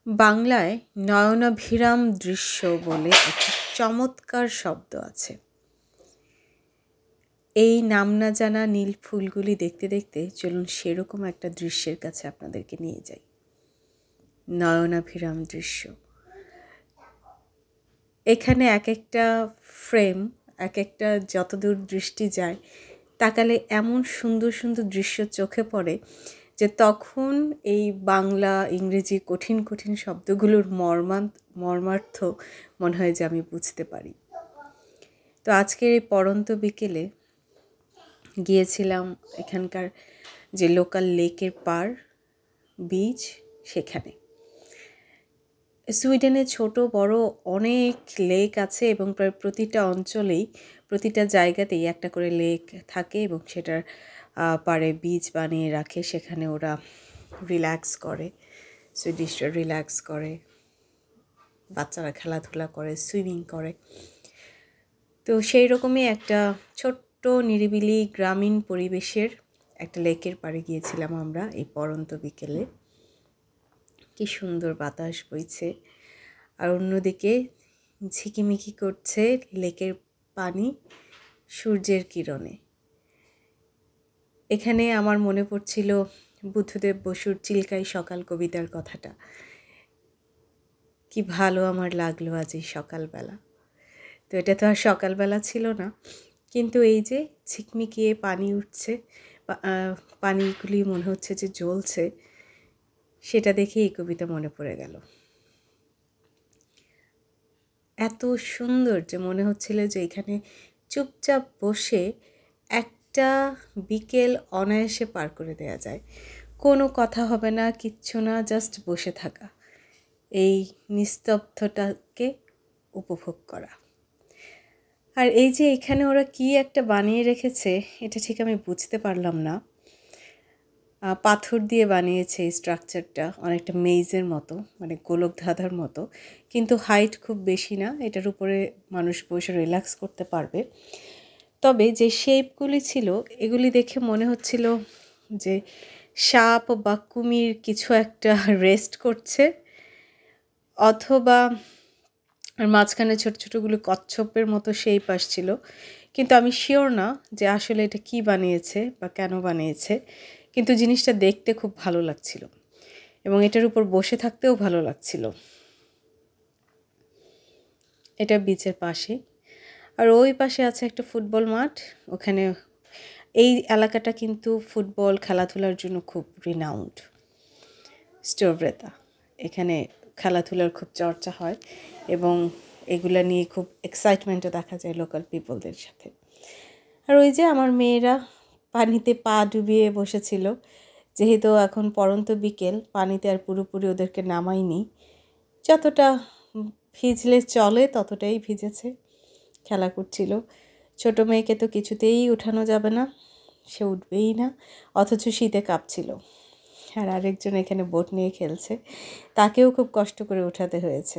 বাংলায় নয়নাভিরাম দৃশ্য বলে একটি চমৎকার শব্দ আছে। এই নাম না জানা নীল ফুলগুলি দেখতে দেখতে চলুন সেরকম একটা দৃশ্যের কাছে আপনাদেরকে নিয়ে যাই। নয়নাভিরাম দৃশ্য, এখানে এক একটা ফ্রেম, এক একটা যতদূর দৃষ্টি যায় তাকালে এমন সুন্দর সুন্দর দৃশ্য চোখে পড়ে যে তখন এই বাংলা ইংরেজি কঠিন কঠিন শব্দগুলোর মর্মার্থ মনে হয় যে আমি বুঝতে পারি। তো আজকের এই পড়ন্ত বিকেলে গিয়েছিলাম এখানকার যে লোকাল লেকের পার বিচ, সেখানে। সুইডেনে ছোট বড় অনেক লেক আছে এবং প্রায় প্রতিটা অঞ্চলেই প্রতিটা জায়গাতেই একটা করে লেক থাকে এবং সেটার পাড়ে বিচ বানিয়ে রাখে। সেখানে ওরা রিল্যাক্স করে, সুইডিশরা রিল্যাক্স করে, বাচ্চারা খেলাধুলা করে, সুইমিং করে। তো সেই রকমই একটা ছোট্ট নিরিবিলি গ্রামীণ পরিবেশের একটা লেকের পাড়ে গিয়েছিলাম আমরা এই পড়ন্ত বিকেলে। কি সুন্দর বাতাস বইছে, আর অন্যদিকে ঝিকিমিকি করছে লেকের পানি সূর্যের কিরণে। এখানে আমার মনে পড়ছিল বুদ্ধদেব বসুর চিল্কাই সকাল কবিতার কথাটা। কি ভালো আমার লাগলো আজ এই সকালবেলা। তো এটা তো আর সকালবেলা ছিল না, কিন্তু এই যে ঝিকমিকিয়ে পানি উঠছে, পানিগুলি মনে হচ্ছে যে জ্বলছে, সেটা দেখে এই কবিতা মনে পড়ে গেল। এত সুন্দর যে মনে হচ্ছিল যে এখানে চুপচাপ বসে একটা বিকেল অনায়াসে পার করে দেওয়া যায়। কোনো কথা হবে না, কিচ্ছু না, জাস্ট বসে থাকা, এই নিস্তব্ধটাকে উপভোগ করা। আর এই যে এখানে ওরা কি একটা বানিয়ে রেখেছে, এটা ঠিক আমি বুঝতে পারলাম না। পাথর দিয়ে বানিয়েছে এই স্ট্রাকচারটা, অনেকটা মেজের মতো, মানে গোলক ধাঁধার মতো, কিন্তু হাইট খুব বেশি না। এটার উপরে মানুষ বসে রিল্যাক্স করতে পারবে। তবে যে শেপগুলি ছিল এগুলি দেখে মনে হচ্ছিল যে সাপ বা কুমির কিছু একটা রেস্ট করছে, অথবা আর মাঝখানে ছোট ছোটোগুলো কচ্ছপের মতো শেপ আসছিল, কিন্তু আমি শিওর না যে আসলে এটা কি বানিয়েছে বা কেন বানিয়েছে। কিন্তু জিনিসটা দেখতে খুব ভালো লাগছিল এবং এটার উপর বসে থাকতেও ভালো লাগছিল। এটা বিচের পাশে, আর ওই পাশে আছে একটা ফুটবল মাঠ। ওখানে এই এলাকাটা কিন্তু ফুটবল খেলাধুলার জন্য খুব রিনাউন্ড। স্টোভরেতা, এখানে খেলাধুলার খুব চর্চা হয় এবং এগুলা নিয়ে খুব এক্সাইটমেন্টও দেখা যায় লোকাল পিপলদের সাথে। আর ওই যে আমার মেয়েরা পানিতে পা ডুবিয়ে বসেছিল, যেহেতু এখন পড়ন্ত বিকেল, পানিতে আর পুরোপুরি ওদেরকে নামাইনি, যতটা ভিজলে চলে ততটাই ভিজেছে, খেলা করছিল। ছোট মেয়েকে তো কিছুতেই উঠানো যাবে না, সে উঠবেই না, অথচ শীতে কাঁপছিল। আর আরেকজন এখানে বোট নিয়ে খেলছে, তাকেও খুব কষ্ট করে উঠাতে হয়েছে।